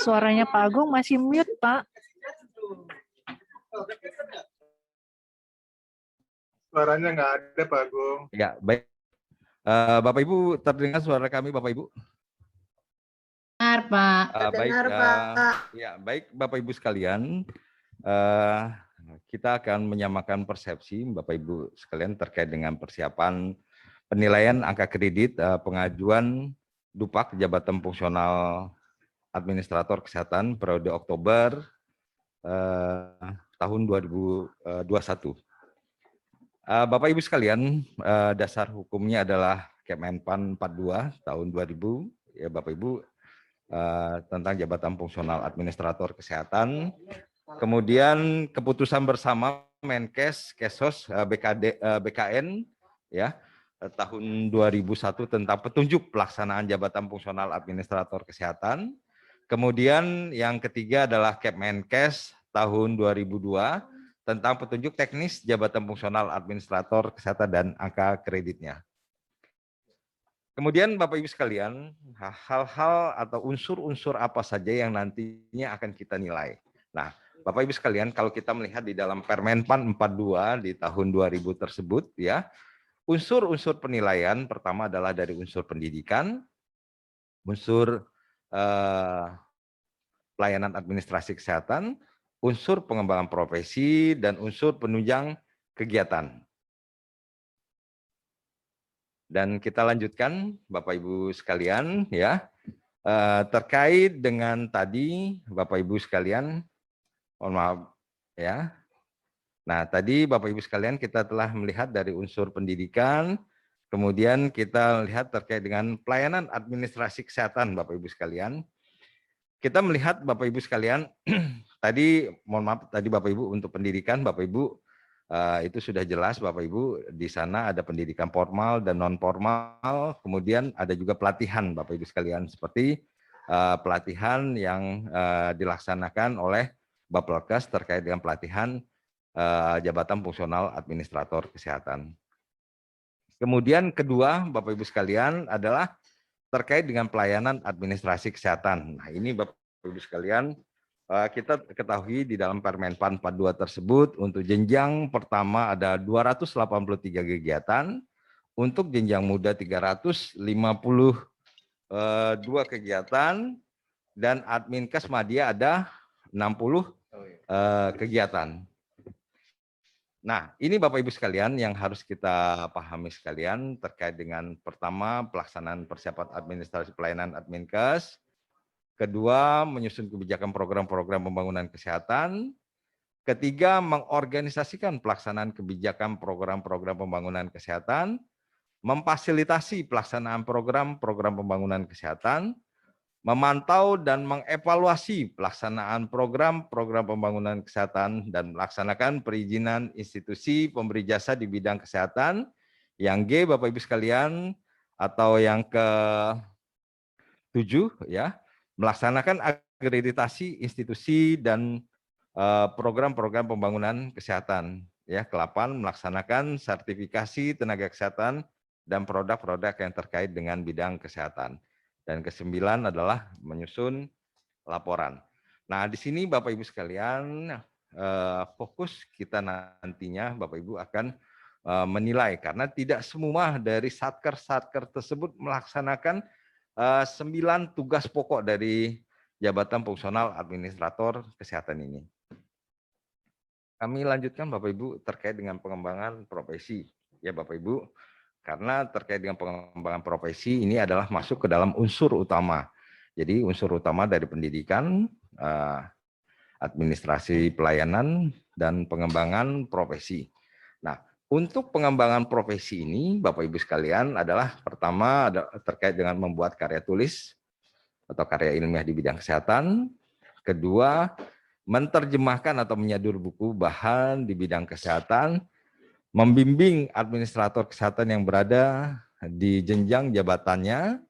Suaranya Pak Agung masih mute, Pak. Suaranya nggak ada, Pak Agung. Ya, baik. Bapak Ibu, terdengar suara kami, Bapak Ibu? Benar, Pak. Baik, Pak. ya, baik, Bapak Ibu sekalian. Kita akan menyamakan persepsi, Bapak Ibu sekalian, terkait dengan persiapan penilaian angka kredit pengajuan DUPAK Jabatan Fungsional Administrator Kesehatan periode Oktober tahun 2021. Bapak Ibu sekalian, dasar hukumnya adalah Kemenpan 42 tahun 2000, ya Bapak Ibu, tentang Jabatan Fungsional Administrator Kesehatan. Kemudian keputusan bersama Menkes, Kesos, BKN, ya tahun 2001 tentang petunjuk pelaksanaan Jabatan Fungsional Administrator Kesehatan. Kemudian yang ketiga adalah Kemenkes tahun 2002 tentang petunjuk teknis Jabatan Fungsional Administrator Kesehatan dan angka kreditnya. Kemudian Bapak Ibu sekalian, hal-hal atau unsur-unsur apa saja yang nantinya akan kita nilai. Nah, Bapak Ibu sekalian, kalau kita melihat di dalam Permenpan 42 di tahun 2000 tersebut, ya, unsur-unsur penilaian pertama adalah dari unsur pendidikan, unsur pelayanan administrasi kesehatan, unsur pengembangan profesi, dan unsur penunjang kegiatan. Dan kita lanjutkan, Bapak Ibu sekalian, ya, terkait dengan tadi, Bapak Ibu sekalian, mohon maaf, ya. Nah, tadi Bapak Ibu sekalian kita telah melihat dari unsur pendidikan, kemudian kita melihat terkait dengan pelayanan administrasi kesehatan, Bapak Ibu sekalian. Kita melihat Bapak Ibu sekalian, tadi mohon maaf tadi Bapak Ibu untuk pendidikan Bapak Ibu itu sudah jelas Bapak Ibu di sana ada pendidikan formal dan non formal, kemudian ada juga pelatihan Bapak Ibu sekalian seperti pelatihan yang dilaksanakan oleh Bapelkes terkait dengan pelatihan Jabatan Fungsional Administrator Kesehatan. Kemudian kedua Bapak Ibu sekalian adalah terkait dengan pelayanan administrasi kesehatan. Nah, ini Bapak Ibu sekalian, kita ketahui di dalam Permenpan 42 tersebut untuk jenjang pertama ada 283 kegiatan, untuk jenjang muda 352 kegiatan, dan Adminkes Madya ada 60 kegiatan. Nah, ini Bapak Ibu sekalian yang harus kita pahami sekalian terkait dengan pertama pelaksanaan persiapan administrasi pelayanan Adminkes, kedua menyusun kebijakan program-program pembangunan kesehatan, ketiga mengorganisasikan pelaksanaan kebijakan program-program pembangunan kesehatan, memfasilitasi pelaksanaan program-program pembangunan kesehatan, memantau dan mengevaluasi pelaksanaan program-program pembangunan kesehatan dan melaksanakan perizinan institusi pemberi jasa di bidang kesehatan. Yang G Bapak Ibu sekalian, atau yang ke-7 ya, melaksanakan akreditasi institusi dan program-program pembangunan kesehatan. Ya, ke-8 melaksanakan sertifikasi tenaga kesehatan dan produk-produk yang terkait dengan bidang kesehatan. Dan ke-9 adalah menyusun laporan. Nah, di sini Bapak Ibu sekalian, fokus kita nantinya Bapak Ibu akan menilai, karena tidak semua dari satker-satker tersebut melaksanakan 9 tugas pokok dari Jabatan Fungsional Administrator Kesehatan ini. Kami lanjutkan Bapak Ibu terkait dengan pengembangan profesi. Ya Bapak Ibu, karena terkait dengan pengembangan profesi ini adalah masuk ke dalam unsur utama. Jadi unsur utama dari pendidikan, administrasi pelayanan, dan pengembangan profesi. Nah, untuk pengembangan profesi ini Bapak Ibu sekalian adalah pertama terkait dengan membuat karya tulis atau karya ilmiah di bidang kesehatan. Kedua, menerjemahkan atau menyadur buku bahan di bidang kesehatan, membimbing administrator kesehatan yang berada di jenjang jabatannya,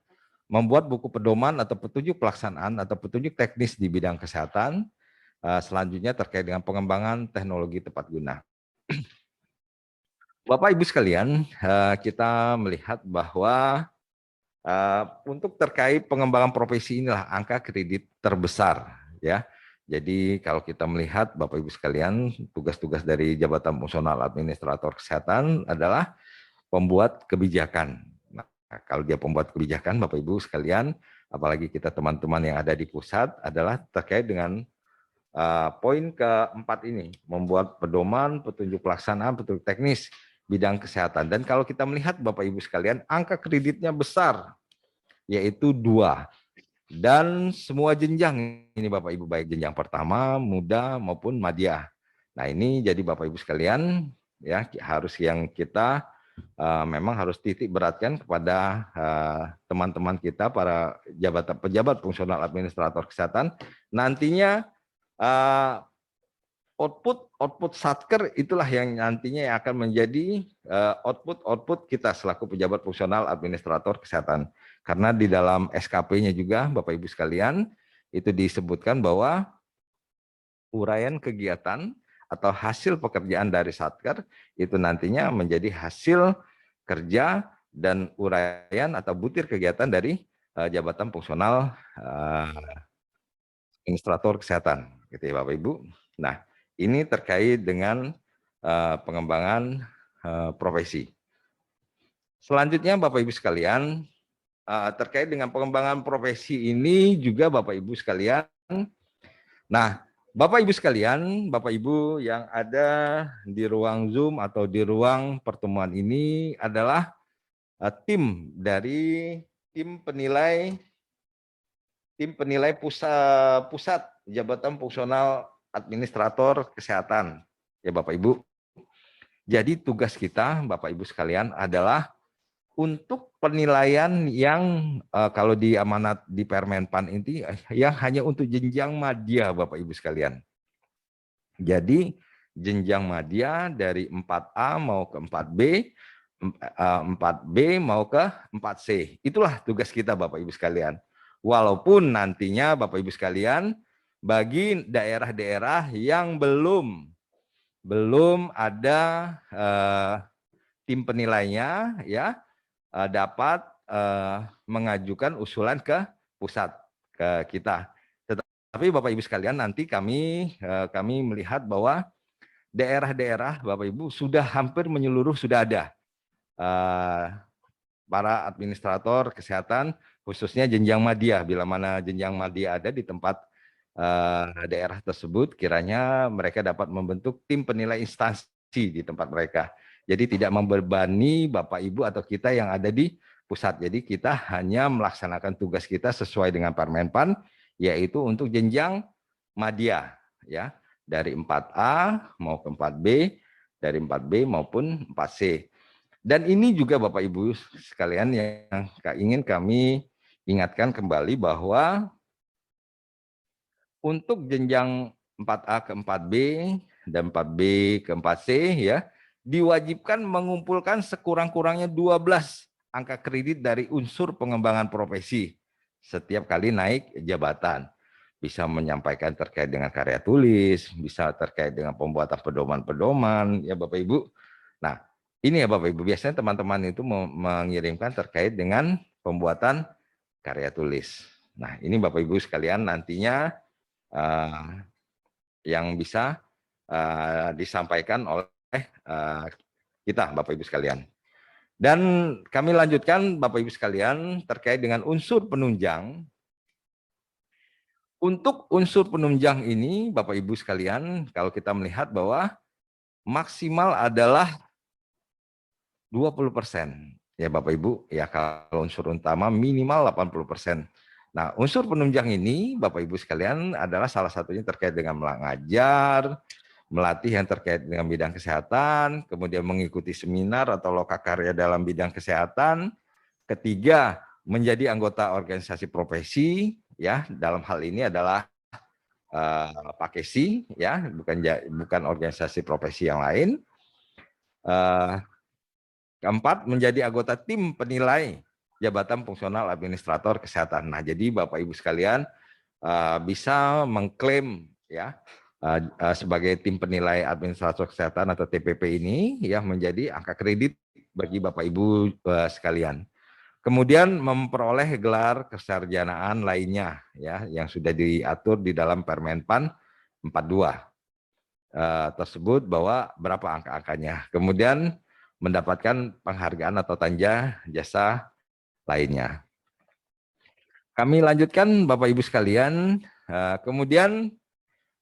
membuat buku pedoman atau petunjuk pelaksanaan atau petunjuk teknis di bidang kesehatan, selanjutnya terkait dengan pengembangan teknologi tepat guna. Bapak Ibu sekalian, kita melihat bahwa Untuk terkait pengembangan profesi inilah angka kredit terbesar, ya. Jadi kalau kita melihat Bapak Ibu sekalian, tugas-tugas dari Jabatan Fungsional Administrator Kesehatan adalah pembuat kebijakan. Nah, kalau dia pembuat kebijakan, Bapak Ibu sekalian, apalagi kita teman-teman yang ada di pusat, adalah terkait dengan poin keempat ini, membuat pedoman, petunjuk pelaksanaan, petunjuk teknis bidang kesehatan. Dan kalau kita melihat Bapak Ibu sekalian, angka kreditnya besar, yaitu 2. Dan semua jenjang ini Bapak Ibu, baik jenjang pertama, muda maupun madya. Nah ini jadi Bapak Ibu sekalian, ya harus yang kita memang harus titik beratkan kepada teman-teman kita, para pejabat fungsional administrator kesehatan, nantinya output satker itulah yang nantinya yang akan menjadi output kita selaku pejabat fungsional administrator kesehatan. Karena di dalam SKP-nya juga Bapak Ibu sekalian itu disebutkan bahwa uraian kegiatan atau hasil pekerjaan dari satker itu nantinya menjadi hasil kerja dan uraian atau butir kegiatan dari jabatan fungsional administrator kesehatan, gitu ya Bapak Ibu. Nah, ini terkait dengan pengembangan profesi. Selanjutnya Bapak Ibu sekalian, terkait dengan pengembangan profesi ini juga Bapak Ibu sekalian. Nah, Bapak Ibu sekalian, Bapak Ibu yang ada di ruang Zoom atau di ruang pertemuan ini adalah tim dari tim penilai pusat Jabatan Fungsional Administrator Kesehatan, ya Bapak Ibu. Jadi tugas kita Bapak Ibu sekalian adalah untuk penilaian yang kalau di amanat di Permenpan ini yang hanya untuk jenjang madya Bapak Ibu sekalian. Jadi jenjang madya dari 4A mau ke 4B, 4B mau ke 4C. Itulah tugas kita Bapak Ibu sekalian. Walaupun nantinya Bapak Ibu sekalian bagi daerah-daerah yang belum ada tim penilainya, ya dapat mengajukan usulan ke pusat, ke kita. Tetapi Bapak Ibu sekalian nanti kami melihat bahwa daerah-daerah Bapak Ibu sudah hampir menyeluruh sudah ada para administrator kesehatan khususnya jenjang madya. Bila mana jenjang madya ada di tempat daerah tersebut, kiranya mereka dapat membentuk tim penilai instansi di tempat mereka. Jadi tidak membebani Bapak Ibu atau kita yang ada di pusat. Jadi kita hanya melaksanakan tugas kita sesuai dengan Permenpan, yaitu untuk jenjang madya, ya, dari 4A mau ke 4B, dari 4B maupun 4C. Dan ini juga Bapak Ibu sekalian yang ingin kami ingatkan kembali bahwa untuk jenjang 4A ke 4B dan 4B ke 4C, ya, diwajibkan mengumpulkan sekurang-kurangnya 12 angka kredit dari unsur pengembangan profesi setiap kali naik jabatan. Bisa menyampaikan terkait dengan karya tulis, bisa terkait dengan pembuatan pedoman-pedoman, ya Bapak Ibu. Nah, ini ya Bapak Ibu, biasanya teman-teman itu mengirimkan terkait dengan pembuatan karya tulis. Nah, ini Bapak Ibu sekalian nantinya yang bisa disampaikan oleh kita Bapak Ibu sekalian. Dan kami lanjutkan Bapak Ibu sekalian terkait dengan unsur penunjang. Untuk unsur penunjang ini Bapak Ibu sekalian, kalau kita melihat bahwa maksimal adalah 20%. Ya Bapak Ibu, ya kalau unsur utama minimal 80%. Nah, unsur penunjang ini Bapak Ibu sekalian adalah salah satunya terkait dengan mengajar, melatih yang terkait dengan bidang kesehatan, kemudian mengikuti seminar atau lokakarya dalam bidang kesehatan. Ketiga, menjadi anggota organisasi profesi, ya, dalam hal ini adalah Pakesi, ya, bukan organisasi profesi yang lain. Keempat, menjadi anggota tim penilai Jabatan Fungsional Administrator Kesehatan. Nah, jadi Bapak Ibu sekalian bisa mengklaim, ya, sebagai tim penilai administrator kesehatan atau TPP ini, ya, menjadi angka kredit bagi Bapak Ibu sekalian. Kemudian memperoleh gelar kesarjanaan lainnya ya yang sudah diatur di dalam Permenpan 42 tersebut bahwa berapa angka-angkanya. Kemudian mendapatkan penghargaan atau tanja jasa lainnya. Kami lanjutkan Bapak Ibu sekalian. Kemudian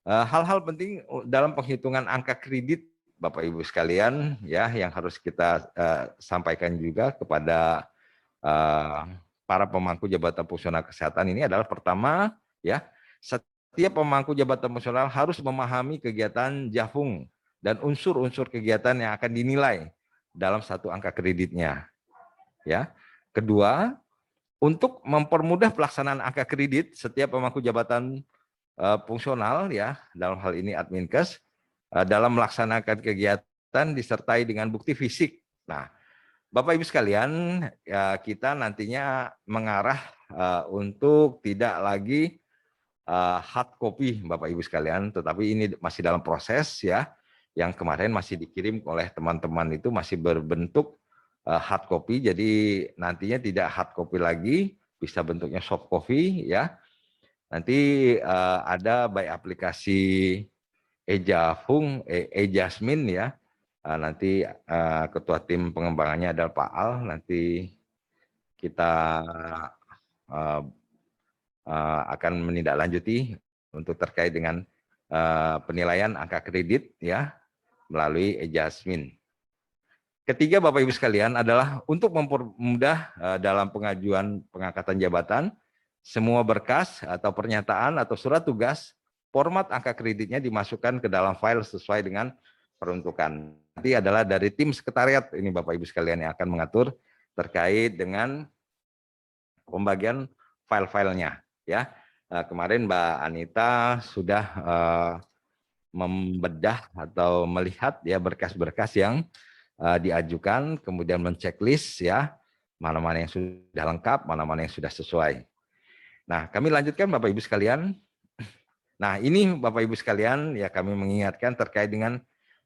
hal-hal penting dalam penghitungan angka kredit Bapak Ibu sekalian ya yang harus kita sampaikan juga kepada para pemangku jabatan fungsional kesehatan ini adalah pertama ya setiap pemangku jabatan fungsional harus memahami kegiatan JAFUNG dan unsur-unsur kegiatan yang akan dinilai dalam satu angka kreditnya ya. Kedua, untuk mempermudah pelaksanaan angka kredit setiap pemangku jabatan fungsional ya dalam hal ini Adminkes dalam melaksanakan kegiatan disertai dengan bukti fisik. Nah, Bapak Ibu sekalian, ya, kita nantinya mengarah untuk tidak lagi hard copy Bapak Ibu sekalian, tetapi ini masih dalam proses ya. Yang kemarin masih dikirim oleh teman-teman itu masih berbentuk hard copy, jadi nantinya tidak hard copy lagi, bisa bentuknya soft copy ya. Nanti ada by aplikasi e-Jasmin ya. Nanti ketua tim pengembangannya adalah Pak Al. Nanti kita akan menindaklanjuti untuk terkait dengan penilaian angka kredit ya melalui e-Jasmin. Ketiga Bapak Ibu sekalian adalah untuk mempermudah dalam pengajuan pengangkatan jabatan, semua berkas atau pernyataan atau surat tugas, format angka kreditnya dimasukkan ke dalam file sesuai dengan peruntukan. Nanti adalah dari tim sekretariat ini Bapak Ibu sekalian yang akan mengatur terkait dengan pembagian file-filenya ya. Kemarin Mbak Anita sudah membedah atau melihat ya berkas-berkas yang diajukan, kemudian menceklis ya mana-mana yang sudah lengkap, mana-mana yang sudah sesuai. Nah, kami lanjutkan Bapak Ibu sekalian. Nah, ini Bapak Ibu sekalian ya kami mengingatkan terkait dengan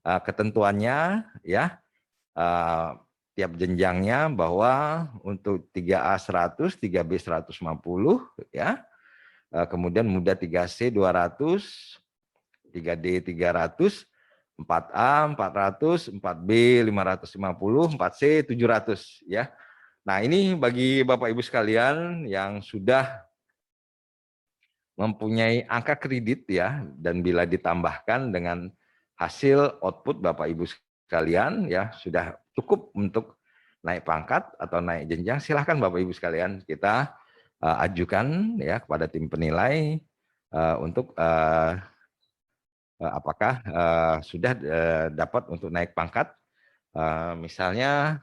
ketentuannya ya tiap jenjangnya bahwa untuk 3A 100, 3B 150 ya. Kemudian muda 3C 200, 3D 300, 4A 400, 4B 550, 4C 700 ya. Nah, ini bagi Bapak Ibu sekalian yang sudah mempunyai angka kredit ya dan bila ditambahkan dengan hasil output Bapak Ibu sekalian ya sudah cukup untuk naik pangkat atau naik jenjang, silahkan Bapak Ibu sekalian kita ajukan ya kepada tim penilai untuk apakah sudah dapat untuk naik pangkat. Misalnya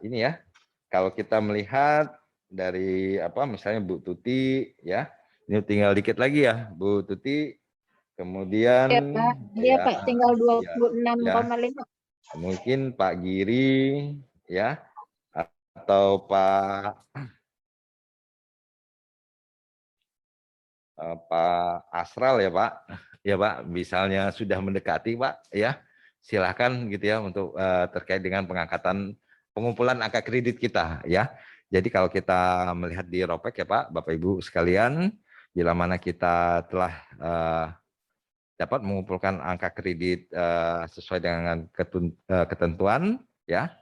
ini ya, kalau kita melihat dari apa misalnya Bu Tuti ya, ini tinggal dikit lagi ya Bu Tuti, kemudian Ya, Pak. Iya, ya, Pak, tinggal 26,5. mungkin Pak Giri ya, atau Pak Asral ya Pak, ya Pak, misalnya sudah mendekati Pak ya, silakan gitu ya untuk terkait dengan pengangkatan pengumpulan angka kredit kita ya. Jadi kalau kita melihat di Ropek ya Pak, Bapak Ibu sekalian, bila mana kita telah dapat mengumpulkan angka kredit sesuai dengan ketentuan ya.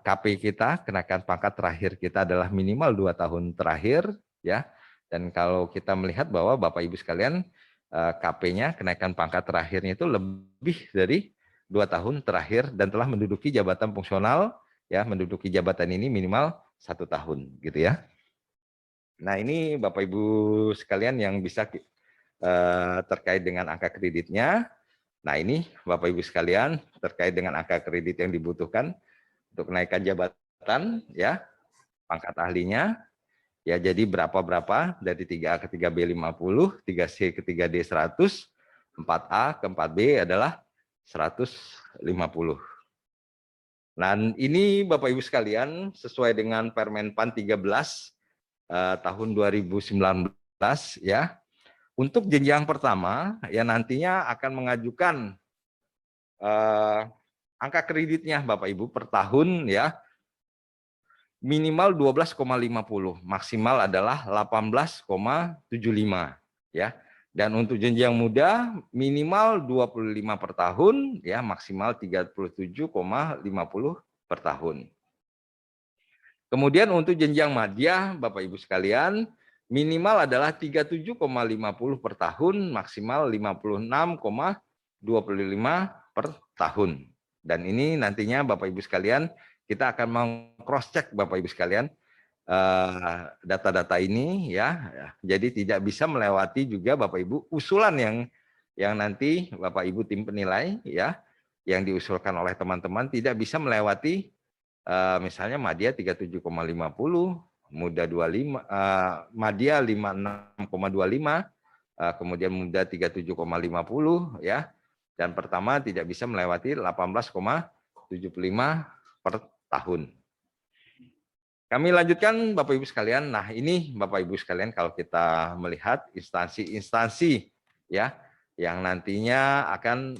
KP kita, kenaikan pangkat terakhir kita adalah minimal 2 tahun terakhir ya. Dan kalau kita melihat bahwa Bapak Ibu sekalian KP-nya, kenaikan pangkat terakhirnya itu lebih dari 2 tahun terakhir dan telah menduduki jabatan fungsional ya, menduduki jabatan ini minimal 1 tahun gitu ya. Nah, ini Bapak Ibu sekalian yang bisa terkait dengan angka kreditnya. Nah, ini Bapak Ibu sekalian terkait dengan angka kredit yang dibutuhkan untuk kenaikan jabatan ya, pangkat ahlinya ya, jadi berapa dari 3A ke 3B 50, 3C ke 3D 100, 4A ke 4B adalah 150. Dan ini Bapak Ibu sekalian sesuai dengan Permenpan 13 tahun 2019 ya, Untuk jenjang pertama, ya nantinya akan mengajukan angka kreditnya Bapak Ibu per tahun ya minimal 12,50, maksimal adalah 18,75 ya. Dan untuk jenjang muda minimal 25 per tahun ya, maksimal 37,50 per tahun. Kemudian untuk jenjang madya Bapak Ibu sekalian minimal adalah 37,50 per tahun, maksimal 56,25 per tahun. Dan ini nantinya Bapak Ibu sekalian kita akan meng-cross check Bapak Ibu sekalian data-data ini ya. Jadi tidak bisa melewati juga Bapak Ibu usulan yang nanti Bapak Ibu tim penilai ya yang diusulkan oleh teman-teman tidak bisa melewati misalnya madya 37,50, muda 25, madya 56,25, kemudian muda 37,50 ya. Dan pertama tidak bisa melewati 18,75 per tahun. Kami lanjutkan Bapak Ibu sekalian. Nah, ini Bapak Ibu sekalian kalau kita melihat instansi-instansi ya yang nantinya akan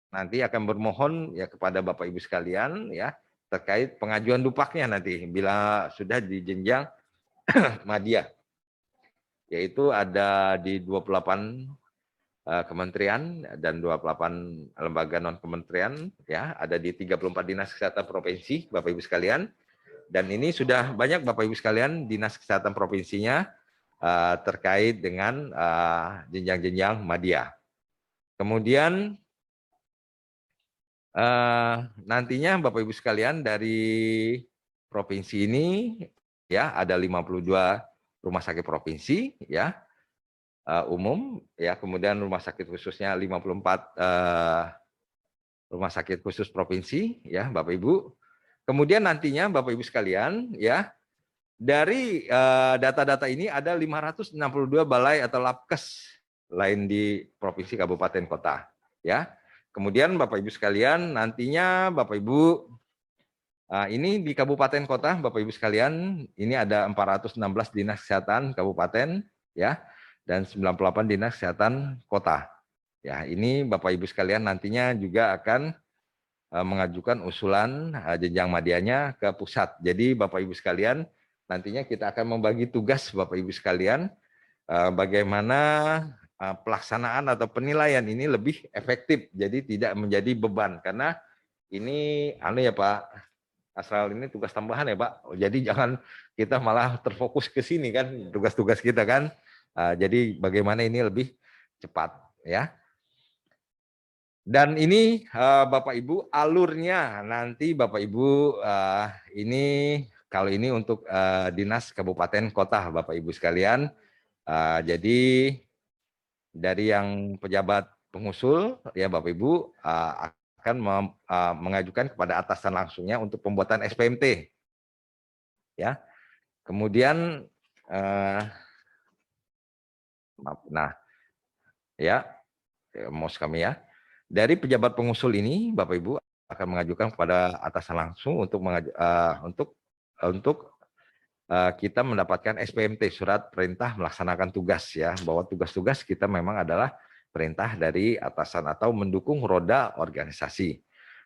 nanti akan bermohon ya kepada Bapak Ibu sekalian ya terkait pengajuan dupaknya nanti bila sudah di jenjang madya. Yaitu ada di 28 kementerian dan 28 lembaga non kementerian ya, ada di 34 dinas kesehatan provinsi Bapak Ibu sekalian. Dan ini sudah banyak Bapak Ibu sekalian dinas kesehatan provinsinya terkait dengan jenjang-jenjang madya. Kemudian nantinya Bapak Ibu sekalian dari provinsi ini ya ada 52 rumah sakit provinsi ya umum ya, kemudian rumah sakit khususnya 54 rumah sakit khusus provinsi ya Bapak Ibu. Kemudian nantinya Bapak Ibu sekalian ya dari data-data ini ada 562 balai atau labkes lain di provinsi kabupaten kota ya. Kemudian Bapak Ibu sekalian nantinya Bapak Ibu ini di kabupaten kota Bapak Ibu sekalian ini ada 416 dinas kesehatan kabupaten ya dan 98 dinas kesehatan kota. Ya, ini Bapak Ibu sekalian nantinya juga akan mengajukan usulan jenjang madyanya ke pusat. Jadi Bapak Ibu sekalian nantinya kita akan membagi tugas Bapak Ibu sekalian bagaimana pelaksanaan atau penilaian ini lebih efektif. Jadi tidak menjadi beban karena ini ya Pak Asral ini tugas tambahan ya Pak. Jadi jangan kita malah terfokus ke sini kan tugas-tugas kita kan. Jadi bagaimana ini lebih cepat ya. Dan ini Bapak Ibu alurnya nanti Bapak Ibu ini kalau ini untuk dinas kabupaten kota Bapak Ibu sekalian. Jadi dari yang pejabat pengusul ya Bapak Ibu akan mengajukan kepada atasan langsungnya untuk pembuatan SPMT ya. Kemudian nah ya mos kami ya dari pejabat pengusul ini Bapak Ibu akan mengajukan kepada atasan langsung untuk kita mendapatkan SPMT surat perintah melaksanakan tugas ya, bahwa tugas-tugas kita memang adalah perintah dari atasan atau mendukung roda organisasi.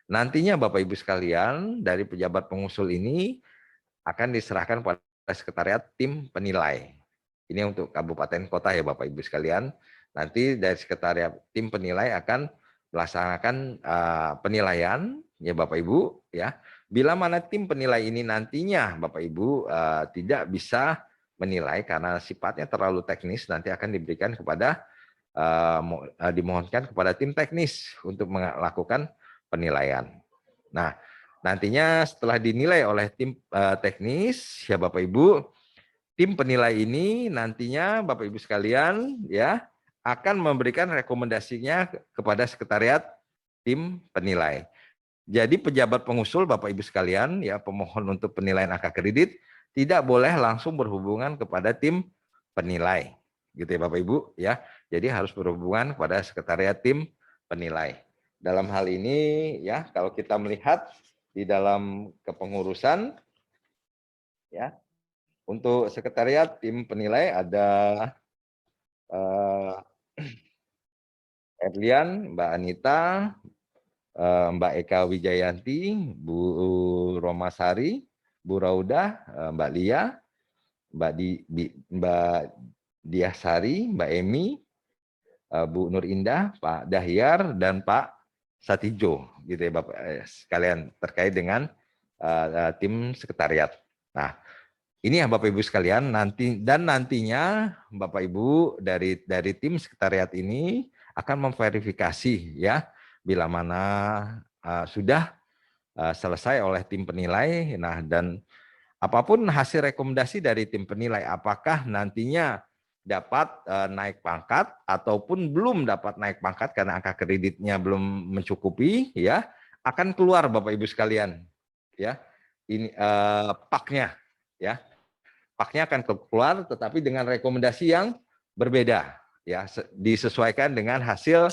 Nantinya Bapak Ibu sekalian dari pejabat pengusul ini akan diserahkan pada sekretariat tim penilai. Ini untuk kabupaten kota ya Bapak Ibu sekalian. Nanti dari sekretariat tim penilai akan melaksanakan penilaian ya Bapak Ibu ya. Bila mana tim penilai ini nantinya Bapak Ibu tidak bisa menilai karena sifatnya terlalu teknis, nanti akan diberikan kepada dimohonkan kepada tim teknis untuk melakukan penilaian. Nah, nantinya setelah dinilai oleh tim teknis ya Bapak Ibu, tim penilai ini nantinya Bapak Ibu sekalian ya akan memberikan rekomendasinya kepada sekretariat tim penilai. Jadi pejabat pengusul Bapak Ibu sekalian ya pemohon untuk penilaian angka kredit tidak boleh langsung berhubungan kepada tim penilai. Gitu ya Bapak Ibu ya. Jadi harus berhubungan kepada sekretariat tim penilai. Dalam hal ini ya kalau kita melihat di dalam kepengurusan ya Untuk sekretariat tim penilai ada Erlian, Mbak Anita, Mbak Eka Wijayanti, Bu Romasari, Bu Raudah, Mbak Lia, Mbak Diasari, Mbak Emi, Bu Nur Indah, Pak Dahyar, dan Pak Satijo, gitu ya Bapak sekalian, terkait dengan tim sekretariat. Nah, ini ya Bapak Ibu sekalian, nantinya Bapak Ibu dari tim sekretariat ini akan memverifikasi ya bila mana sudah selesai oleh tim penilai. Nah, dan apapun hasil rekomendasi dari tim penilai, apakah nantinya dapat naik pangkat ataupun belum dapat naik pangkat karena angka kreditnya belum mencukupi, ya akan keluar Bapak Ibu sekalian, ya ini paknya, ya paknya akan keluar, tetapi dengan rekomendasi yang berbeda, ya disesuaikan dengan hasil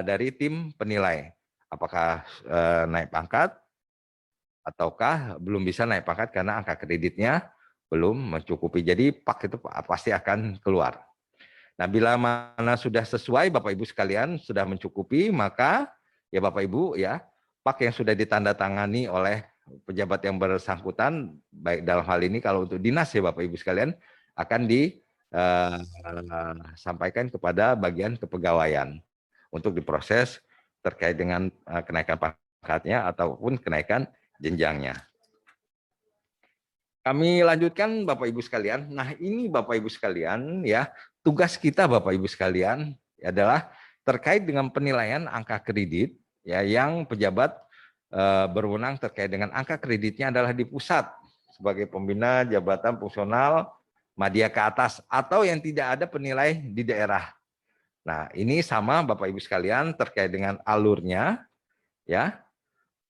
dari tim penilai, apakah naik pangkat ataukah belum bisa naik pangkat karena angka kreditnya belum mencukupi. Jadi pak itu pasti akan keluar. Nah, bila mana sudah sesuai Bapak Ibu sekalian, sudah mencukupi, maka ya Bapak Ibu ya, pak yang sudah ditandatangani oleh pejabat yang bersangkutan, baik dalam hal ini kalau untuk dinas ya Bapak Ibu sekalian, akan disampaikan kepada bagian kepegawaian untuk diproses terkait dengan kenaikan pangkatnya ataupun kenaikan jenjangnya. Kami lanjutkan Bapak Ibu sekalian. Nah, ini Bapak Ibu sekalian ya, tugas kita Bapak Ibu sekalian adalah terkait dengan penilaian angka kredit ya, yang pejabat berwenang terkait dengan angka kreditnya adalah di pusat sebagai pembina jabatan fungsional madya ke atas atau yang tidak ada penilai di daerah. Nah, ini sama Bapak Ibu sekalian terkait dengan alurnya ya.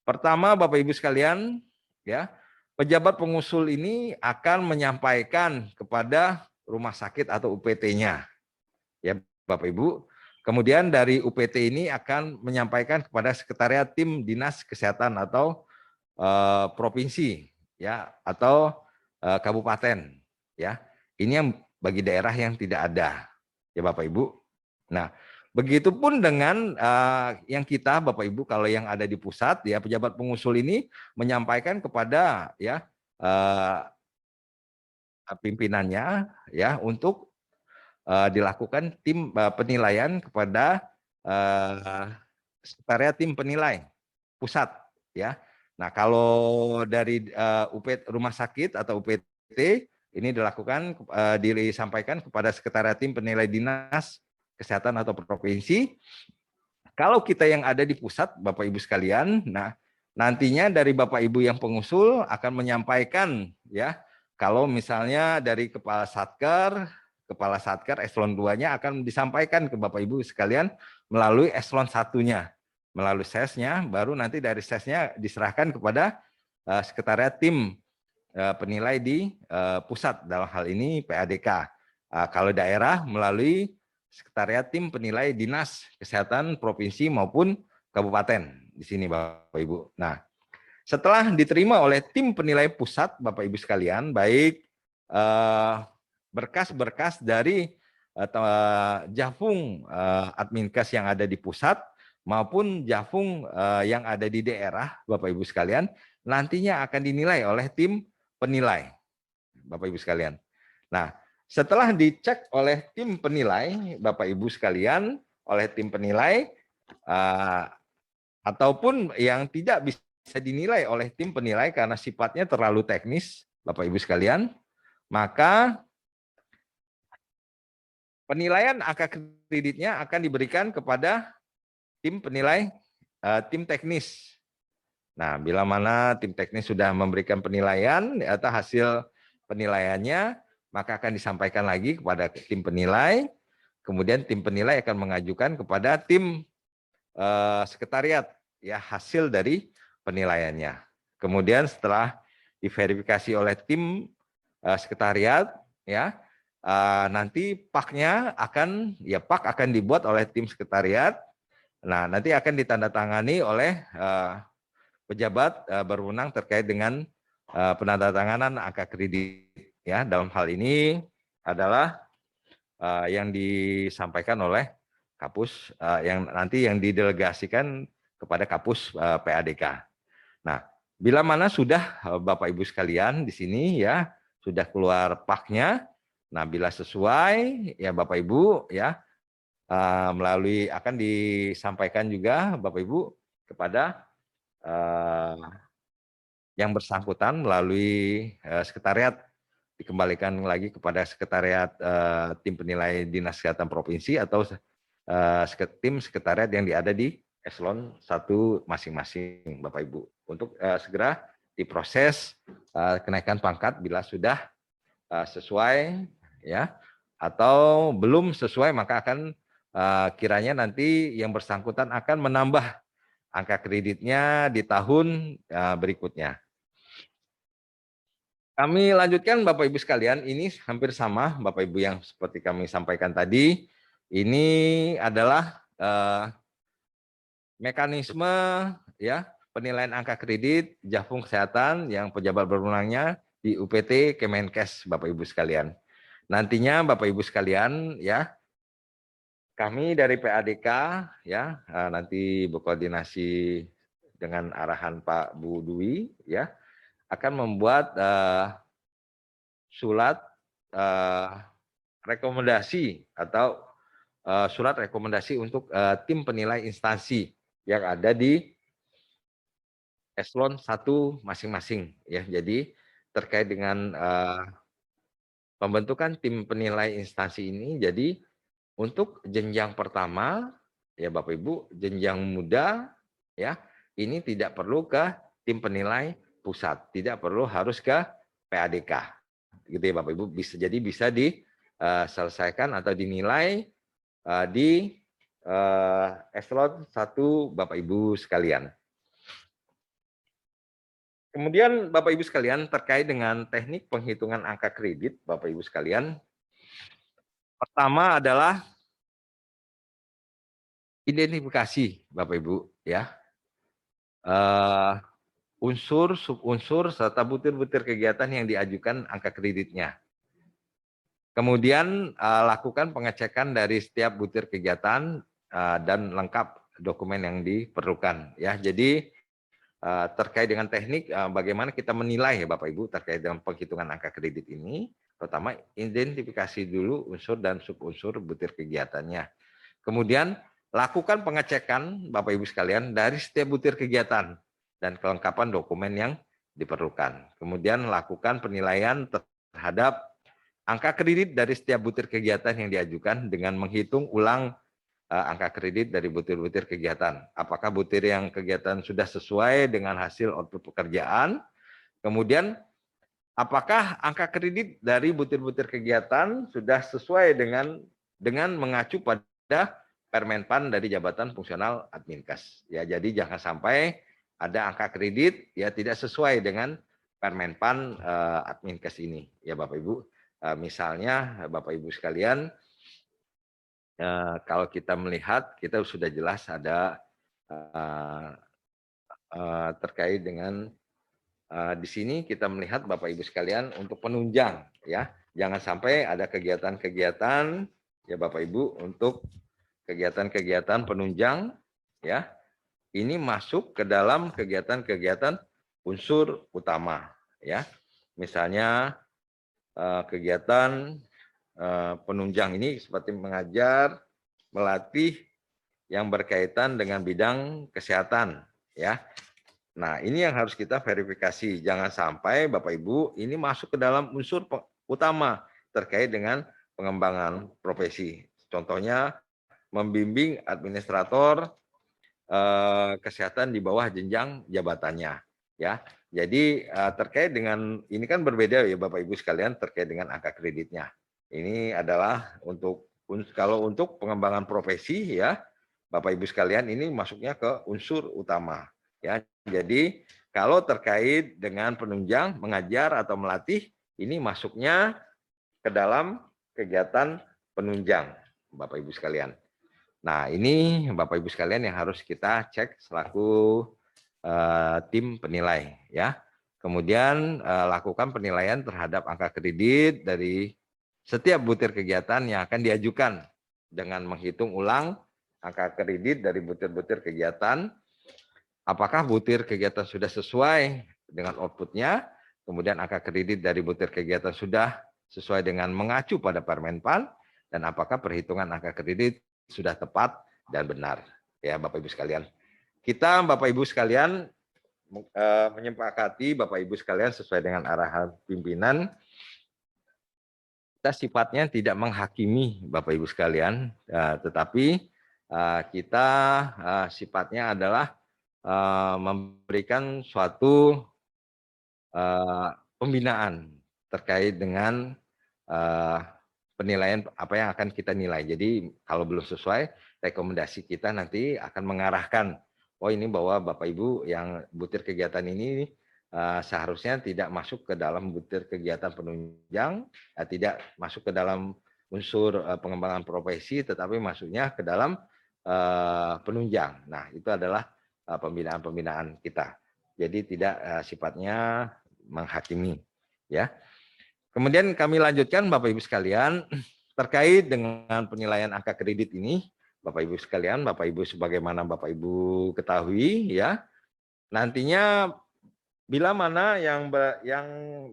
Pertama Bapak Ibu sekalian ya, pejabat pengusul ini akan menyampaikan kepada rumah sakit atau UPT-nya, ya Bapak Ibu. Kemudian dari UPT ini akan menyampaikan kepada sekretariat tim dinas kesehatan atau provinsi, ya atau kabupaten, ya. Ini yang bagi daerah yang tidak ada, ya Bapak Ibu. Nah, begitupun dengan yang kita Bapak Ibu, kalau yang ada di pusat ya, pejabat pengusul ini menyampaikan kepada ya pimpinannya ya untuk dilakukan tim penilaian kepada sekretariat tim penilai pusat ya. Nah, kalau dari rumah sakit atau UPT ini disampaikan kepada sekretariat tim penilai dinas kesehatan atau provinsi. Kalau kita yang ada di pusat, Bapak Ibu sekalian, nah nantinya dari Bapak Ibu yang pengusul akan menyampaikan ya, kalau misalnya dari kepala Satker eselon 2-nya akan disampaikan ke Bapak Ibu sekalian melalui eselon 1-nya, melalui SES-nya, baru nanti dari SES-nya diserahkan kepada sekretariat tim penilai di pusat, dalam hal ini PADK. Kalau daerah melalui sekretariat tim penilai dinas kesehatan provinsi maupun kabupaten di sini Bapak Ibu. Nah, setelah diterima oleh tim penilai pusat Bapak Ibu sekalian, baik berkas-berkas dari Jafung Adminkes yang ada di pusat maupun Jafung yang ada di daerah Bapak Ibu sekalian, nantinya akan dinilai oleh tim penilai Bapak Ibu sekalian. Nah, setelah dicek oleh tim penilai, Bapak Ibu sekalian, oleh tim penilai, ataupun yang tidak bisa dinilai oleh tim penilai karena sifatnya terlalu teknis, Bapak Ibu sekalian, maka penilaian angka kreditnya akan diberikan kepada tim penilai, tim teknis. Nah, bila mana tim teknis sudah memberikan penilaian atau hasil penilaiannya, maka akan disampaikan lagi kepada tim penilai, kemudian tim penilai akan mengajukan kepada tim sekretariat ya hasil dari penilaiannya. Kemudian setelah diverifikasi oleh tim sekretariat ya, nanti paknya akan dibuat oleh tim sekretariat. Nah, nanti akan ditandatangani oleh pejabat berwenang terkait dengan penandatanganan angka kredit. Ya, dalam hal ini adalah yang disampaikan oleh Kapus, yang nanti yang didelegasikan kepada Kapus PADK. Nah, bila mana sudah Bapak Ibu sekalian di sini ya sudah keluar paknya, nah bila sesuai ya Bapak Ibu ya melalui akan disampaikan juga Bapak Ibu kepada yang bersangkutan melalui sekretariat, dikembalikan lagi kepada sekretariat tim penilai Dinas Kesehatan Provinsi atau tim sekretariat yang ada di eselon 1 masing-masing Bapak Ibu untuk segera diproses kenaikan pangkat bila sudah sesuai ya atau belum sesuai maka akan kiranya nanti yang bersangkutan akan menambah angka kreditnya di tahun berikutnya. Kami lanjutkan Bapak Ibu sekalian, ini hampir sama Bapak Ibu yang seperti kami sampaikan tadi. Ini adalah mekanisme ya penilaian angka kredit Jafung Kesehatan yang pejabat berwenangnya di UPT Kemenkes Bapak Ibu sekalian. Nantinya Bapak Ibu sekalian ya kami dari PADK ya nanti berkoordinasi dengan arahan Pak Bu Dwi ya akan membuat surat rekomendasi atau surat rekomendasi untuk tim penilai instansi yang ada di eselon 1 masing-masing ya. Jadi terkait dengan pembentukan tim penilai instansi ini, jadi untuk jenjang pertama ya Bapak Ibu, jenjang muda ya, ini tidak perlu ke tim penilai pusat, tidak perlu harus ke PADK. Gitu ya Bapak Ibu, bisa diselesaikan atau dinilai di eselon 1 Bapak Ibu sekalian. Kemudian Bapak Ibu sekalian terkait dengan teknik penghitungan angka kredit Bapak Ibu sekalian. Pertama adalah identifikasi Bapak Ibu ya. Unsur, subunsur serta butir-butir kegiatan yang diajukan angka kreditnya. Kemudian lakukan pengecekan dari setiap butir kegiatan dan lengkap dokumen yang diperlukan ya. Jadi terkait dengan teknik bagaimana kita menilai ya Bapak Ibu terkait dengan penghitungan angka kredit ini, pertama identifikasi dulu unsur dan subunsur butir kegiatannya. Kemudian lakukan pengecekan Bapak Ibu sekalian dari setiap butir kegiatan dan kelengkapan dokumen yang diperlukan. Kemudian lakukan penilaian terhadap angka kredit dari setiap butir kegiatan yang diajukan dengan menghitung ulang angka kredit dari butir-butir kegiatan. Apakah butir yang kegiatan sudah sesuai dengan hasil output pekerjaan? Kemudian apakah angka kredit dari butir-butir kegiatan sudah sesuai dengan mengacu pada Permenpan dari Jabatan Fungsional Adminkes. Ya, jadi jangan sampai ada angka kredit ya tidak sesuai dengan Permenpan Adminkes ini ya Bapak Ibu. Misalnya Bapak Ibu sekalian, kalau kita melihat, kita sudah jelas ada terkait dengan di sini kita melihat Bapak Ibu sekalian untuk penunjang ya, jangan sampai ada kegiatan-kegiatan ya Bapak Ibu untuk kegiatan-kegiatan penunjang ya, ini masuk ke dalam kegiatan-kegiatan unsur utama ya, misalnya kegiatan penunjang ini seperti mengajar, melatih yang berkaitan dengan bidang kesehatan ya. Nah, ini yang harus kita verifikasi. Jangan sampai Bapak Ibu ini masuk ke dalam unsur utama terkait dengan pengembangan profesi. Contohnya membimbing administrator kesehatan di bawah jenjang jabatannya ya. Jadi terkait dengan ini kan berbeda ya Bapak Ibu sekalian terkait dengan angka kreditnya. Ini adalah kalau untuk pengembangan profesi ya Bapak Ibu sekalian ini masuknya ke unsur utama ya. Jadi kalau terkait dengan penunjang, mengajar atau melatih ini masuknya ke dalam kegiatan penunjang Bapak Ibu sekalian. Nah, ini Bapak Ibu sekalian yang harus kita cek selaku tim penilai ya. Kemudian lakukan penilaian terhadap angka kredit dari setiap butir kegiatan yang akan diajukan dengan menghitung ulang angka kredit dari butir-butir kegiatan. Apakah butir kegiatan sudah sesuai dengan outputnya, kemudian angka kredit dari butir kegiatan sudah sesuai dengan mengacu pada Permenpan, dan apakah perhitungan angka kredit sudah tepat dan benar. Ya, Bapak Ibu sekalian. Kita, Bapak Ibu sekalian, menyepakati Bapak Ibu sekalian sesuai dengan arahan pimpinan, kita sifatnya tidak menghakimi Bapak Ibu sekalian, tetapi kita sifatnya adalah memberikan suatu pembinaan terkait dengan penilaian apa yang akan kita nilai. Jadi kalau belum sesuai, rekomendasi kita nanti akan mengarahkan, oh ini bahwa Bapak Ibu yang butir kegiatan ini seharusnya tidak masuk ke dalam butir kegiatan penunjang, tidak masuk ke dalam unsur pengembangan profesi, tetapi masuknya ke dalam penunjang. Nah, itu adalah pembinaan-pembinaan kita. Jadi tidak sifatnya menghakimi, ya. Kemudian kami lanjutkan Bapak Ibu sekalian terkait dengan penilaian angka kredit ini, Bapak Ibu sekalian, Bapak Ibu sebagaimana Bapak Ibu ketahui, ya, nantinya bila mana yang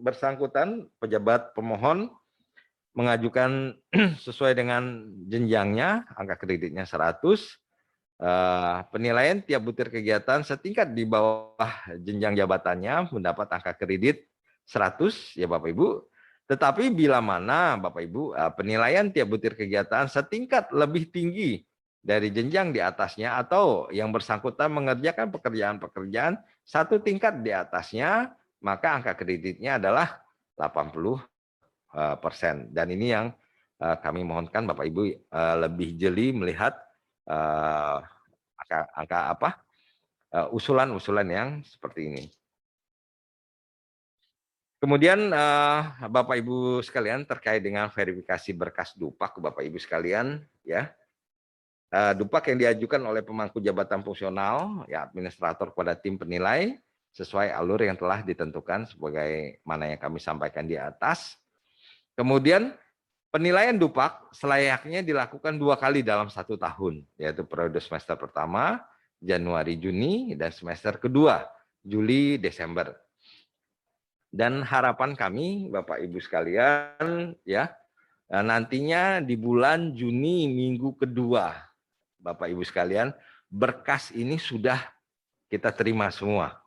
bersangkutan pejabat pemohon mengajukan sesuai dengan jenjangnya, angka kreditnya 100, penilaian tiap butir kegiatan setingkat di bawah jenjang jabatannya mendapat angka kredit 100, ya Bapak Ibu. Tetapi bila mana Bapak Ibu penilaian tiap butir kegiatan setingkat lebih tinggi dari jenjang di atasnya, atau yang bersangkutan mengerjakan pekerjaan-pekerjaan satu tingkat di atasnya, maka angka kreditnya adalah 80%. Dan ini yang kami mohonkan Bapak Ibu lebih jeli melihat angka usulan-usulan yang seperti ini. Kemudian Bapak Ibu sekalian terkait dengan verifikasi berkas Dupak, Bapak Ibu sekalian, ya. Dupak yang diajukan oleh pemangku jabatan fungsional, ya, administrator kepada tim penilai sesuai alur yang telah ditentukan sebagai mana yang kami sampaikan di atas. Kemudian penilaian Dupak selayaknya dilakukan 2 kali dalam 1 tahun, yaitu periode semester pertama Januari Juni dan semester kedua Juli Desember. Dan harapan kami Bapak Ibu sekalian, ya, nantinya di bulan Juni minggu kedua Bapak Ibu sekalian, berkas ini sudah kita terima semua.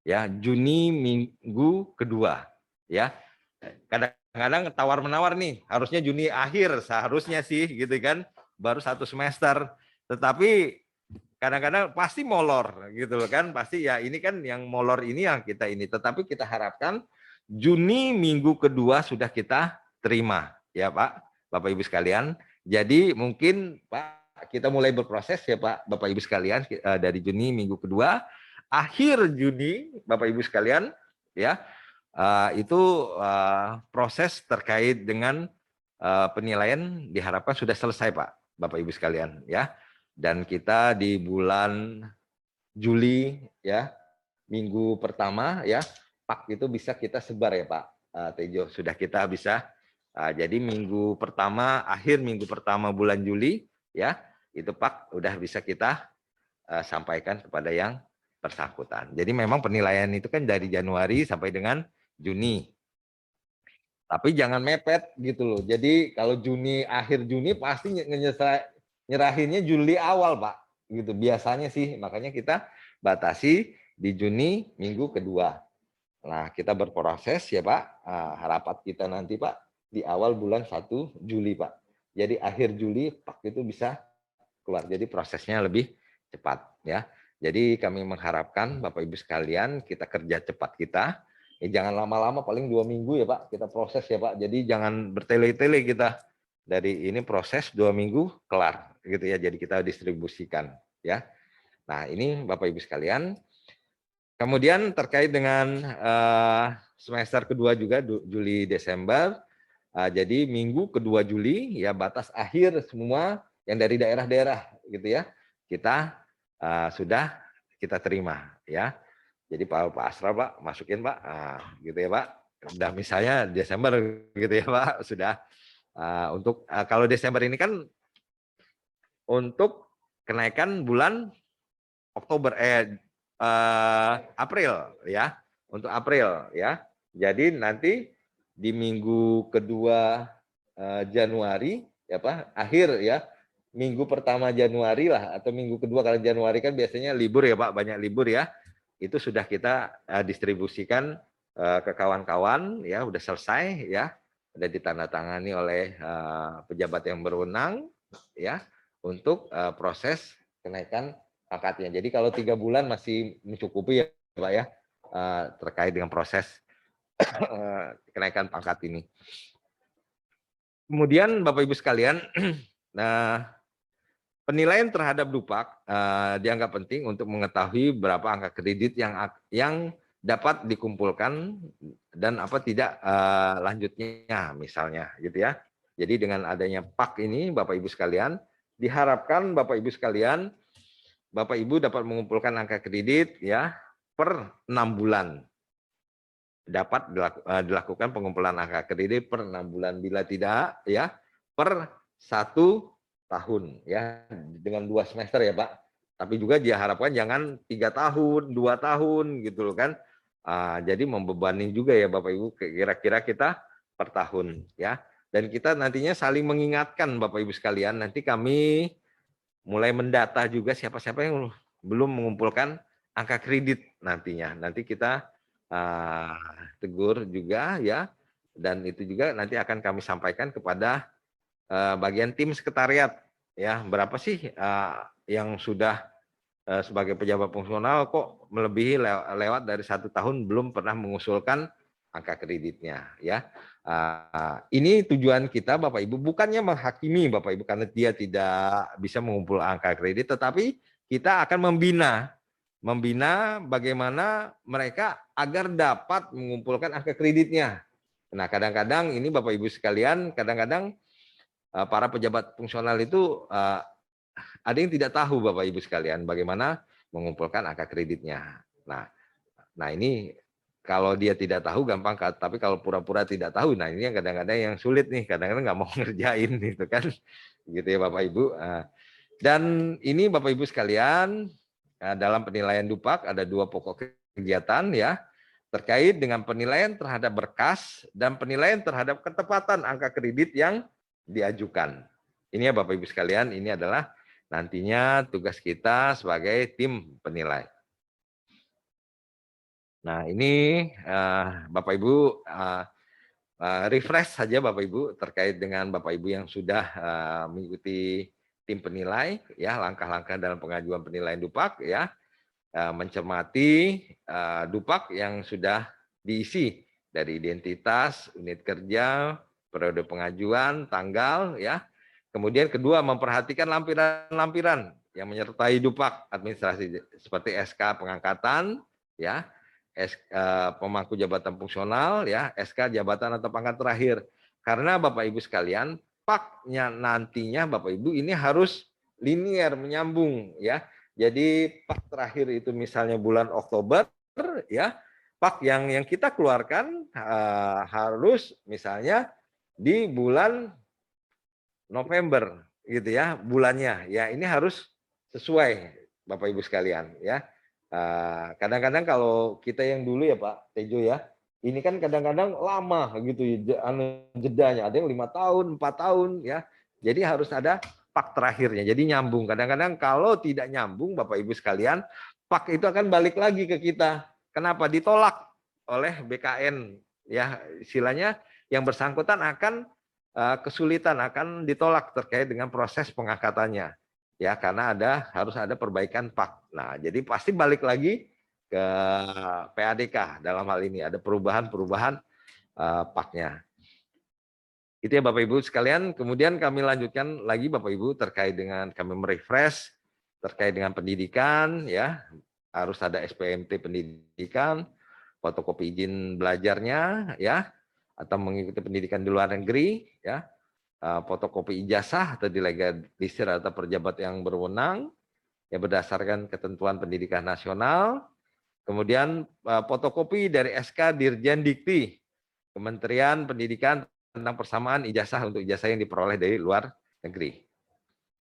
Ya, Juni minggu kedua, ya. Kadang-kadang tawar-menawar nih, harusnya Juni akhir seharusnya sih gitu kan, baru 1 semester. Tetapi kadang-kadang pasti molor gitu loh kan, pasti ya ini kan yang molor ini yang kita ini. Tetapi kita harapkan Juni minggu kedua sudah kita terima, ya Pak, Bapak Ibu sekalian. Jadi mungkin Pak, kita mulai berproses ya Pak, Bapak Ibu sekalian, dari Juni minggu kedua, akhir Juni Bapak Ibu sekalian, ya, itu proses terkait dengan penilaian diharapkan sudah selesai Pak, Bapak Ibu sekalian, ya. Dan kita di bulan Juli, ya, minggu pertama, ya, Pak, itu bisa kita sebar ya Pak Tejo, sudah kita bisa. Jadi minggu pertama, akhir minggu pertama bulan Juli, ya, itu Pak udah bisa kita sampaikan kepada yang bersangkutan. Jadi memang penilaian itu kan dari Januari sampai dengan Juni. Tapi jangan mepet gitu loh. Jadi kalau Juni, akhir Juni pasti nyerahinnya Juli awal Pak. Gitu biasanya sih. Makanya kita batasi di Juni minggu kedua. Nah, kita berproses ya Pak. Harapan kita nanti Pak di awal bulan 1 Juli Pak. Jadi akhir Juli Pak itu bisa keluar. Jadi prosesnya lebih cepat ya. Jadi kami mengharapkan Bapak Ibu sekalian kita kerja cepat kita. Jangan lama-lama, paling 2 minggu ya Pak kita proses ya Pak. Jadi jangan bertele-tele kita. Dari ini proses 2 minggu kelar gitu ya. Jadi kita distribusikan ya. Nah, ini Bapak Ibu sekalian. Kemudian terkait dengan semester kedua juga Juli Desember. Jadi minggu kedua Juli ya batas akhir semua yang dari daerah-daerah gitu ya. Kita sudah kita terima ya. Jadi Pak Asra Pak masukin Pak, nah, gitu ya Pak. Udah misalnya Desember gitu ya Pak, sudah untuk kalau Desember ini kan untuk kenaikan bulan Oktober April ya, untuk April ya. Jadi nanti di minggu kedua Januari ya Pak, akhir ya, minggu pertama Januari lah atau minggu kedua kalau Januari kan biasanya libur ya Pak, banyak libur ya. Itu sudah kita distribusikan ke kawan-kawan ya, udah selesai ya, udah ditandatangani oleh pejabat yang berwenang ya untuk proses kenaikan pangkatnya. Jadi kalau 3 bulan masih mencukupi ya Pak ya, terkait dengan proses kenaikan pangkat ini. Kemudian Bapak Ibu sekalian, nah penilaian terhadap Dupak dianggap penting untuk mengetahui berapa angka kredit yang dapat dikumpulkan dan apa tidak lanjutnya misalnya gitu ya. Jadi dengan adanya PAK ini Bapak Ibu sekalian, diharapkan Bapak Ibu sekalian, Bapak Ibu dapat mengumpulkan angka kredit ya per 6 bulan. Dapat dilakukan pengumpulan angka kredit per 6 bulan, bila tidak ya per 1 tahun ya, dengan 2 semester ya Pak. Tapi juga diharapkan jangan 3 tahun, 2 tahun gitu loh kan. Jadi membebani juga ya Bapak Ibu, kira-kira kita per tahun ya. Dan kita nantinya saling mengingatkan Bapak Ibu sekalian, nanti kami mulai mendata juga siapa-siapa yang belum mengumpulkan angka kredit nantinya. Nanti kita tegur juga ya, dan itu juga nanti akan kami sampaikan kepada bagian tim sekretariat ya, berapa sih yang sudah sebagai pejabat fungsional kok melebihi lewat dari 1 tahun belum pernah mengusulkan angka kreditnya ya. Ini tujuan kita Bapak Ibu, bukannya menghakimi Bapak Ibu karena dia tidak bisa mengumpul angka kredit, tetapi kita akan membina bagaimana mereka agar dapat mengumpulkan angka kreditnya. Nah, kadang-kadang ini Bapak Ibu sekalian, kadang-kadang para pejabat fungsional itu ada yang tidak tahu Bapak Ibu sekalian bagaimana mengumpulkan angka kreditnya. Nah ini kalau dia tidak tahu gampang, tapi kalau pura-pura tidak tahu, nah ini yang kadang-kadang yang sulit nih, kadang-kadang nggak mau ngerjain gitu kan, gitu ya Bapak Ibu. Dan ini Bapak Ibu sekalian, dalam penilaian Dupak ada 2 pokok kegiatan ya, terkait dengan penilaian terhadap berkas dan penilaian terhadap ketepatan angka kredit yang diajukan. Ini ya Bapak Ibu sekalian, ini adalah nantinya tugas kita sebagai tim penilai. Nah ini Bapak Ibu refresh saja Bapak Ibu terkait dengan Bapak Ibu yang sudah mengikuti tim penilai ya, langkah-langkah dalam pengajuan penilaian Dupak ya, mencermati Dupak yang sudah diisi dari identitas, unit kerja, periode pengajuan, tanggal ya. Kemudian kedua, memperhatikan lampiran-lampiran yang menyertai Dupak administrasi seperti SK pengangkatan ya, pemangku jabatan fungsional ya, SK jabatan atau pangkat terakhir. Karena Bapak Ibu sekalian, PAK-nya nantinya Bapak Ibu ini harus linier, menyambung ya. Jadi PAK terakhir itu misalnya bulan Oktober ya, PAK yang kita keluarkan harus misalnya di bulan November gitu ya, bulannya ya, ini harus sesuai Bapak Ibu sekalian ya. Kadang-kadang kalau kita yang dulu ya Pak Tejo ya, ini kan kadang-kadang lama gitu jedanya, ada yang 5 tahun, 4 tahun ya. Jadi harus ada PAK terakhirnya, jadi nyambung. Kadang-kadang kalau tidak nyambung Bapak Ibu sekalian, PAK itu akan balik lagi ke kita. Kenapa? Ditolak oleh BKN ya, istilahnya yang bersangkutan akan kesulitan, akan ditolak terkait dengan proses pengangkatannya ya, karena harus ada perbaikan PAK. Nah, jadi pasti balik lagi ke PADK dalam hal ini, ada perubahan-perubahan PAK-nya. Itu ya Bapak Ibu sekalian. Kemudian kami lanjutkan lagi Bapak Ibu terkait dengan kami merefresh terkait dengan pendidikan ya, harus ada SPMT pendidikan, fotokopi izin belajarnya ya, atau mengikuti pendidikan di luar negeri ya, fotokopi ijazah atau dilegalisir atau pejabat yang berwenang ya berdasarkan ketentuan pendidikan nasional, Kemudian fotokopi dari SK Dirjen Dikti Kementerian Pendidikan tentang persamaan ijazah untuk ijazah yang diperoleh dari luar negeri.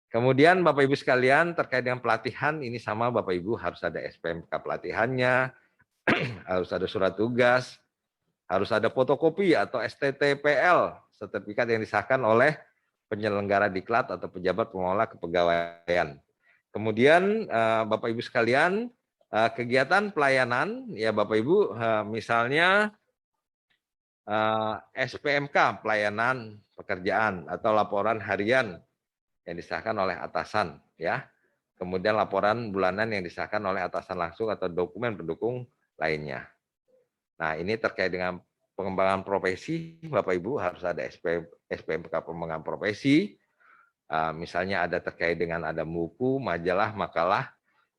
Kemudian Bapak Ibu sekalian terkait dengan pelatihan, ini sama Bapak Ibu harus ada SPMK pelatihannya, harus ada surat tugas, harus ada fotokopi atau STTPL, sertifikat yang disahkan oleh penyelenggara diklat atau pejabat pengelola kepegawaian. Kemudian Bapak Ibu sekalian, kegiatan pelayanan, ya Bapak Ibu, misalnya SPMK, pelayanan pekerjaan atau laporan harian yang disahkan oleh atasan, ya. Kemudian laporan bulanan yang disahkan oleh atasan langsung atau dokumen pendukung lainnya. Nah, ini terkait dengan pengembangan profesi, Bapak Ibu harus ada SPMK pengembangan profesi. Misalnya ada terkait dengan ada buku, majalah, makalah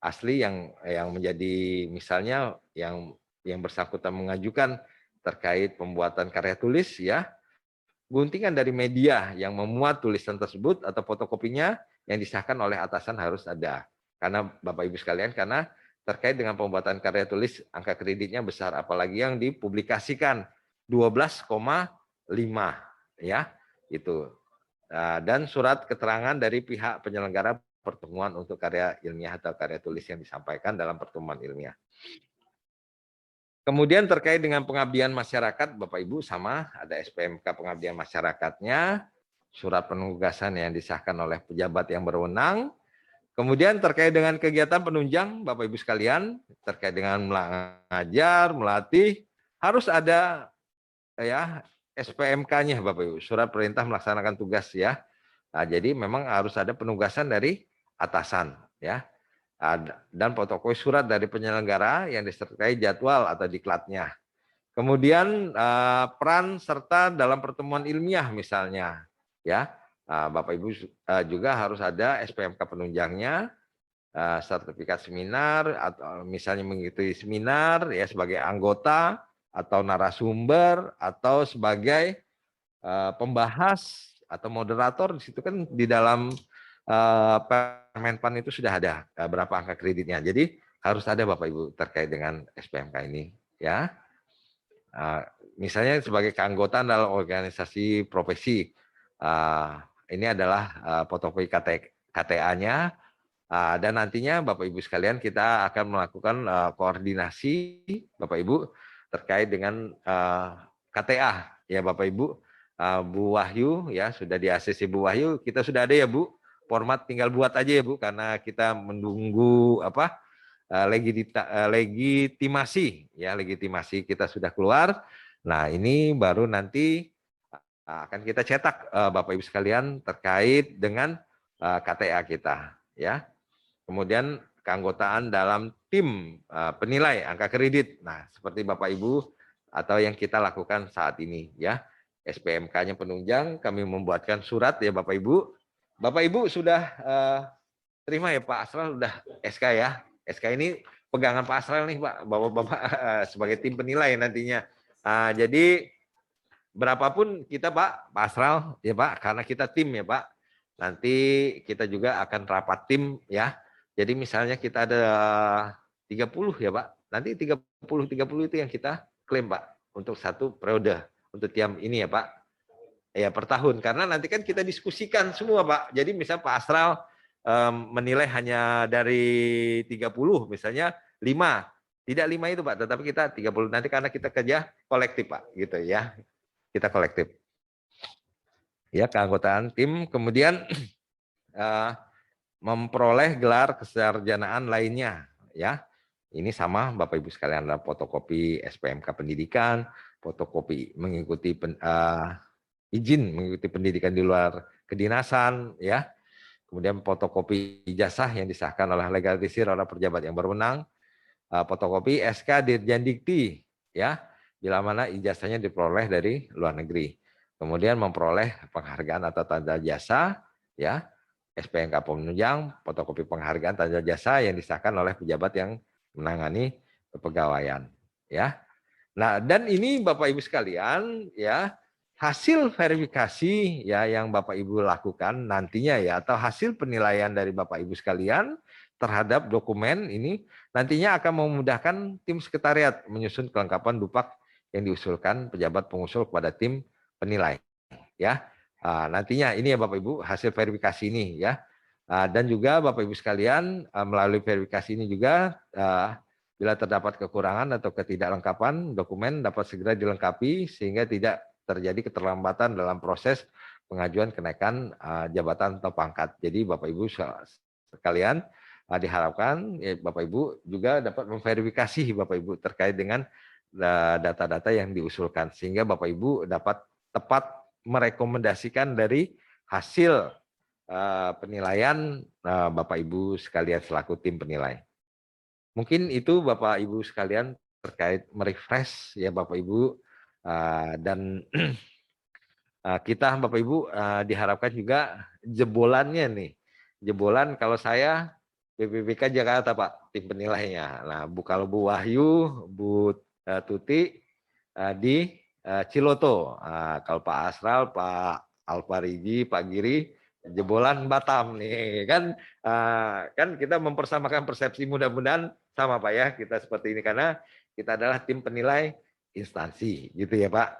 asli yang menjadi misalnya yang bersangkutan mengajukan terkait pembuatan karya tulis, ya. Guntingan dari media yang memuat tulisan tersebut atau fotokopinya yang disahkan oleh atasan harus ada. Karena Bapak Ibu sekalian, karena terkait dengan pembuatan karya tulis angka kreditnya besar, apalagi yang dipublikasikan 12,5 ya, itu. Dan surat keterangan dari pihak penyelenggara pertemuan untuk karya ilmiah atau karya tulis yang disampaikan dalam pertemuan ilmiah. Kemudian terkait dengan pengabdian masyarakat, Bapak Ibu sama ada SPMK pengabdian masyarakatnya, surat penugasan yang disahkan oleh pejabat yang berwenang. Kemudian terkait dengan kegiatan penunjang, Bapak Ibu sekalian, terkait dengan mengajar, melatih, harus ada ya SPMK-nya Bapak Ibu, surat perintah melaksanakan tugas ya. Nah, jadi memang harus ada penugasan dari atasan ya. Dan fotokopi surat dari penyelenggara yang disertai jadwal atau diklatnya. Kemudian peran serta dalam pertemuan ilmiah misalnya, ya Bapak Ibu juga harus ada SPMK penunjangnya, sertifikat seminar atau misalnya mengikuti seminar ya sebagai anggota atau narasumber atau sebagai pembahas atau moderator. Di situ kan di dalam Permenpan itu sudah ada berapa angka kreditnya. Jadi harus ada Bapak Ibu terkait dengan SPMK ini ya. Misalnya sebagai keanggotaan dalam organisasi profesi. Ini adalah fotokopi KTA-nya dan nantinya Bapak Ibu sekalian kita akan melakukan koordinasi Bapak Ibu terkait dengan KTA ya Bapak Ibu. Bu Wahyu ya sudah di ACC Bu Wahyu, kita sudah ada ya Bu. Format tinggal buat aja ya Bu, karena kita menunggu apa legitimasi ya, legitimasi kita sudah keluar. Nah ini baru nanti akan kita cetak Bapak Ibu sekalian terkait dengan KTA kita ya. Kemudian keanggotaan dalam tim penilai angka kredit. Nah seperti Bapak Ibu atau yang kita lakukan saat ini ya. SPMK-nya penunjang, kami membuatkan surat ya Bapak Ibu. Bapak Ibu sudah terima ya Pak Asral, sudah SK ya. SK ini pegangan Pak Asral nih Pak, Bapak-Bapak sebagai tim penilai nantinya. Jadi berapapun kita Pak Asral ya Pak, karena kita tim ya Pak. Nanti kita juga akan rapat tim ya. Jadi misalnya kita ada 30 ya Pak. Nanti 30 itu yang kita klaim Pak untuk satu periode untuk tiap ini ya Pak. Ya per tahun, karena nanti kan kita diskusikan semua Pak. Jadi misal Pak Asral menilai hanya dari 30, misalnya 5. Tidak 5 itu Pak, tetapi kita 30 nanti karena kita kerja kolektif Pak, gitu ya. Kita kolektif. Ya, keanggotaan tim, kemudian memperoleh gelar kesarjanaan lainnya ya. Ini sama Bapak Ibu sekalian, ada fotokopi SPMK pendidikan, fotokopi mengikuti izin mengikuti pendidikan di luar kedinasan ya. Kemudian fotokopi ijazah yang disahkan oleh legalisir oleh pejabat yang berwenang, fotokopi SK Dirjen Dikti ya, bila mana ijazahnya diperoleh dari luar negeri. Kemudian memperoleh penghargaan atau tanda jasa ya, SPMK penunjang, fotokopi penghargaan tanda jasa yang disahkan oleh pejabat yang menangani kepegawaian ya. Nah, dan ini Bapak Ibu sekalian ya, hasil verifikasi ya yang Bapak Ibu lakukan nantinya ya, atau hasil penilaian dari Bapak Ibu sekalian terhadap dokumen ini nantinya akan memudahkan tim sekretariat menyusun kelengkapan dupak yang diusulkan pejabat pengusul kepada tim penilai ya. Nantinya ini ya Bapak Ibu hasil verifikasi ini ya. Dan juga Bapak Ibu sekalian melalui verifikasi ini juga bila terdapat kekurangan atau ketidaklengkapan dokumen dapat segera dilengkapi sehingga tidak terjadi keterlambatan dalam proses pengajuan kenaikan jabatan atau pangkat. Jadi Bapak Ibu sekalian diharapkan ya, Bapak Ibu juga dapat memverifikasi Bapak Ibu terkait dengan data-data yang diusulkan sehingga Bapak Ibu dapat tepat merekomendasikan dari hasil penilaian Bapak Ibu sekalian selaku tim penilai. Mungkin itu Bapak Ibu sekalian terkait merefresh ya Bapak Ibu dan kita Bapak Ibu diharapkan juga jebolannya nih. Jebolan kalau saya BPPK Jakarta Pak tim penilainya. Nah, kalau Bu Wahyu, Bu Tuti di Ciloto. Kalau Pak Asral, Pak Alfariji, Pak Giri jebolan Batam nih kan kan kita mempersamakan persepsi mudah-mudahan sama Pak ya kita seperti ini karena kita adalah tim penilai instansi gitu ya Pak.